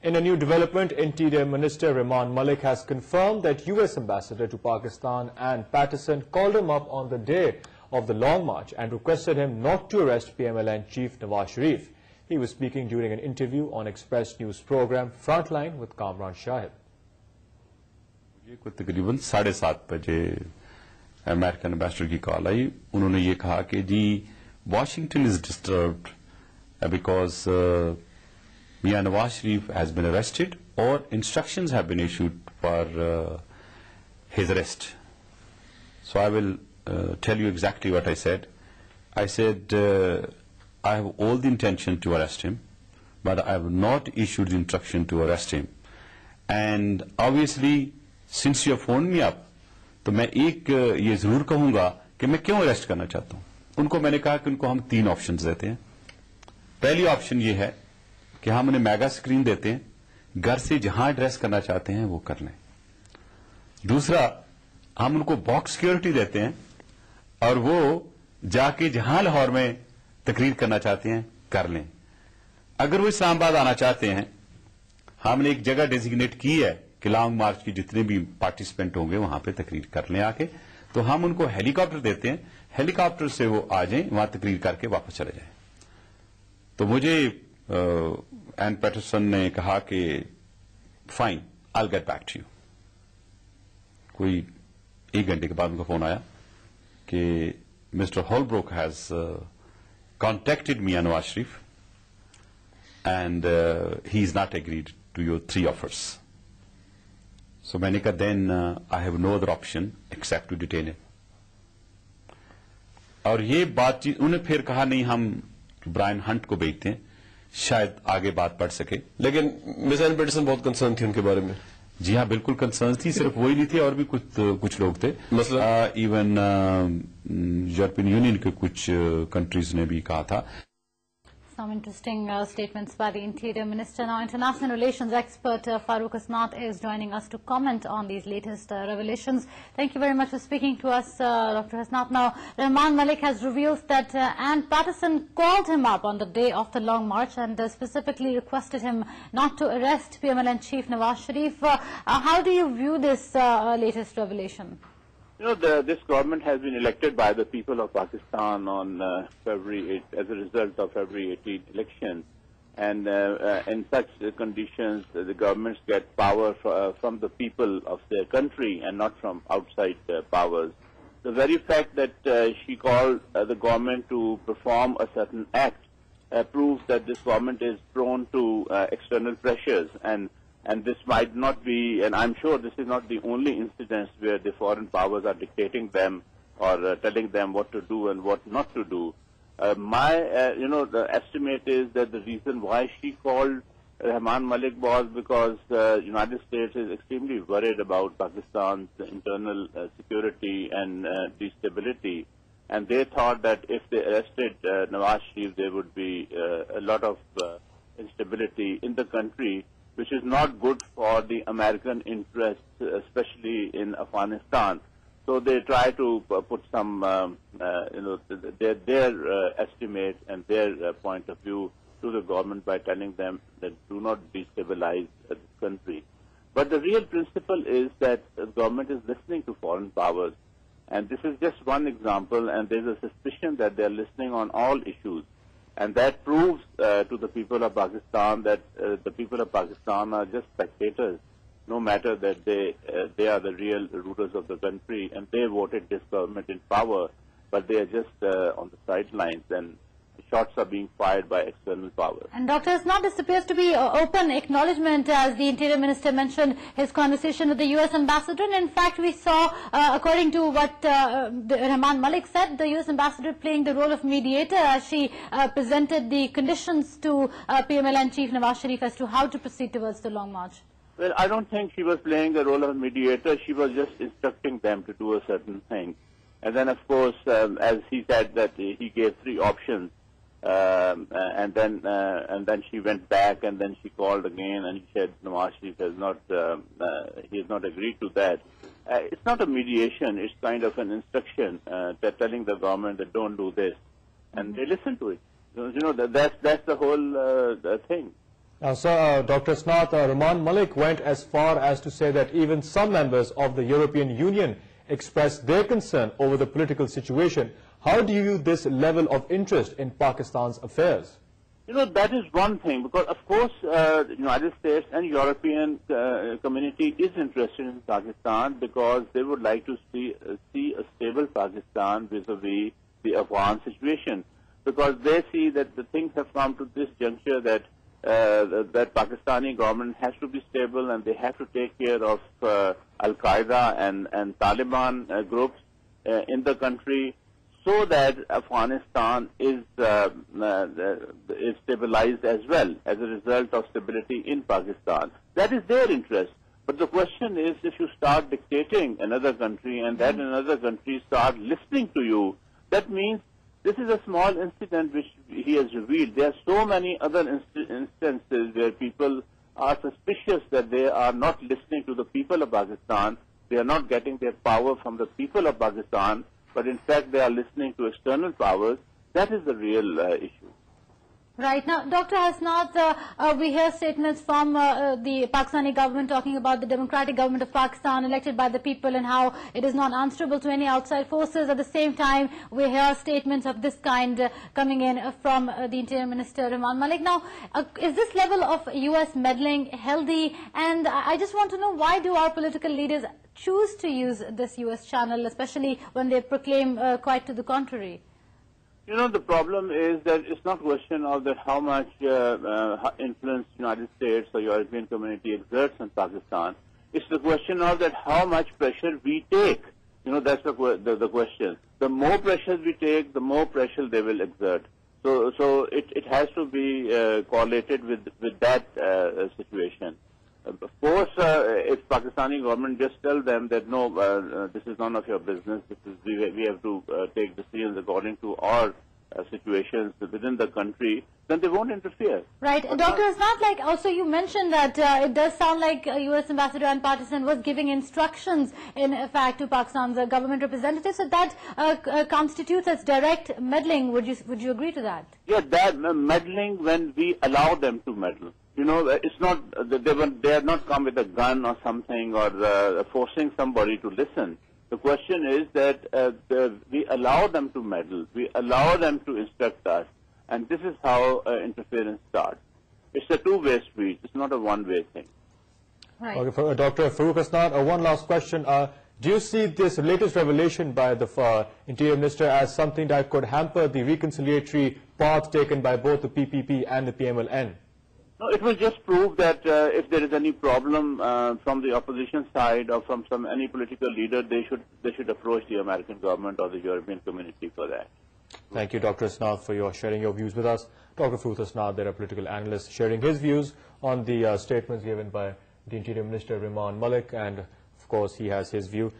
In a new development, Interior Minister Rahman Malik has confirmed that US Ambassador to Pakistan Ann Patterson called him up on the day of the Long March and requested him not to arrest PMLN Chief Nawaz Sharif. He was speaking during an interview on Express News program Frontline with Kamran Shahid. तकरीबन 7:30 बजे American ambassador की call आई. उन्होंने ये कहा कि जी Washington is disturbed because Mia Nawaz Sharif has been arrested or instructions have been issued for his arrest. So I will tell you exactly what I said. I said I have all the intention to arrest him, but I have not issued the instruction to arrest him. And obviously, since you have phoned me up, तो मैं एक ये जरूर कहूंगा कि मैं क्यों arrest करना चाहता हूं. उनको मैंने कहा कि उनको हम 3 ऑप्शंस देते हैं. पहली ऑप्शन ये है कि हम उन्हें मेगा स्क्रीन देते हैं, घर से जहां एड्रेस करना चाहते हैं वो कर लें. दूसरा, हम उनको बॉक्स सिक्योरिटी देते हैं और वो जाके जहां लाहौर में तकरीर करना चाहते हैं कर लें. अगर वो इस्लामाबाद आना चाहते हैं, हमने एक जगह डेजिग्नेट की है कि लॉन्ग मार्च की जितने भी पार्टिसिपेंट होंगे वहां पे तकरीर कर लें आके, तो हम उनको हेलीकॉप्टर देते हैं, हेलीकॉप्टर से वो आ जाएं, वहां तकरीर करके वापस चले जाएं. तो मुझे एन पैटरसन ने कहा कि fine, I will get back to you. कोई 1 घंटे के बाद उनका फोन आया कि mister Holbrooke has contacted Mia Nawaz Sharif and he is not agreed to your 3 offers. So मैंने कहा then I have no other option except to detain him. और ये बातचीत उन्हें फिर कहा नहीं, हम ब्रायन हंट को भेजते हैं, शायद आगे बात बढ़ सके. लेकिन मिस एन पैटरसन बहुत कंसर्न थी उनके बारे में. जी हाँ, बिल्कुल कंसर्न थी. सिर्फ वही नहीं थे, और भी कुछ लोग थे. इवन यूरोपियन यूनियन के कुछ कंट्रीज ने भी कहा था. Some interesting statements by the Interior Minister. Now, international relations expert Farooq Hasnat is joining us to comment on these latest revelations. Thank you very much for speaking to us, Dr. Hasnat. Now, Rahman Malik has revealed that Ann Patterson called him up on the day of the Long March and specifically requested him not to arrest PMLN Chief Nawaz Sharif. How do you view this latest revelation? You know, this government has been elected by the people of Pakistan on February 8th, as a result of February 18th election. And in such conditions, the governments get power from the people of their country and not from outside powers. The very fact that she called the government to perform a certain act proves that this government is prone to external pressures. And this might not be, and I'm sure this is not the only incidence where the foreign powers are dictating them or telling them what to do and what not to do. The estimate is that the reason why she called Rahman Malik was because the United States is extremely worried about Pakistan's internal security and stability. And they thought that if they arrested Nawaz Sharif, there would be a lot of instability in the country, which is not good for the American interests, especially in Afghanistan. So they try to put some, their estimate and their point of view to the government by telling them that do not destabilize this country. But the real principle is that the government is listening to foreign powers. And this is just one example, and there's a suspicion that they're listening on all issues. And that proves to the people of Pakistan that the people of Pakistan are just spectators, no matter that they are the real rulers of the country and they voted this government in power, but they are just on the sidelines, and shots are being fired by external powers. And Dr. Hasnat, this appears to be open acknowledgement, as the Interior Minister mentioned his conversation with the US Ambassador. And in fact, we saw, according to what Rahman Malik said, the US Ambassador playing the role of mediator as she presented the conditions to PMLN Chief Nawaz Sharif as to how to proceed towards the Long March. Well, I don't think she was playing the role of mediator. She was just instructing them to do a certain thing. And then, of course, as he said that he gave 3 options. And then she went back, and then she called again, and he said Nawaz Sharif has not he has not agreed to that. It's not a mediation; it's kind of an instruction. They're telling the government that don't do this, and they listen to it. You know, that's the whole thing. Sir, Dr. Hasnat, Rahman Malik went as far as to say that even some members of the European Union expressed their concern over the political situation. How do you view this level of interest in Pakistan's affairs? You know, that is one thing, because of course the United States and European community is interested in Pakistan because they would like to see a stable Pakistan vis-a-vis the Afghan situation, because they see that the things have come to this juncture that that Pakistani government has to be stable and they have to take care of Al-Qaeda and Taliban groups in the country, so that Afghanistan is stabilized as well as a result of stability in Pakistan. That is their interest. But the question is, if you start dictating another country and that another country start listening to you, that means this is a small incident which he has revealed. There are so many other instances where people are suspicious that they are not listening to the people of Pakistan, they are not getting their power from the people of Pakistan, but in fact they are listening to external powers. That is the real issue. Right. Now, Dr. Hasnat, we hear statements from the Pakistani government talking about the democratic government of Pakistan elected by the people and how it is not answerable to any outside forces. At the same time, we hear statements of this kind coming in from the Interior Minister, Rahman Malik. Now, is this level of U.S. meddling healthy? And I just want to know, why do our political leaders choose to use this U.S. channel, especially when they proclaim quite to the contrary? You know, the problem is that it's not a question of that how much influence United States or European community exerts on Pakistan. It's the question of that how much pressure we take. You know, that's the question. The more pressure we take, the more pressure they will exert. So it has to be correlated with that situation. Of course, if Pakistani government just tell them that no, this is none of your business, we have to take decisions according to our situations within the country, then they won't interfere. Right. Dr. Hasnat, like also you mentioned that it does sound like U.S. Ambassador and Partisan was giving instructions, in fact, to Pakistan's government representatives. So that constitutes as direct meddling. Would you agree to that? Yeah, that meddling when we allow them to meddle. You know, it's not, they have not come with a gun or something or forcing somebody to listen. The question is that we allow them to meddle, we allow them to instruct us, and this is how interference starts. It's a two-way street, it's not a one-way thing. Right. Okay, for Dr. Farooq Hasnat, one last question. Do you see this latest revelation by the Interior Minister as something that could hamper the reconciliatory path taken by both the PPP and the PMLN? No, it will just prove that if there is any problem from the opposition side or from any political leader, they should approach the American government or the European community for that. Thank you, Dr. Hasnat, for sharing your views with us. Dr. Farooq Hasnat, they're a political analyst, sharing his views on the statements given by the Interior Minister, Rahman Malik, and of course he has his view.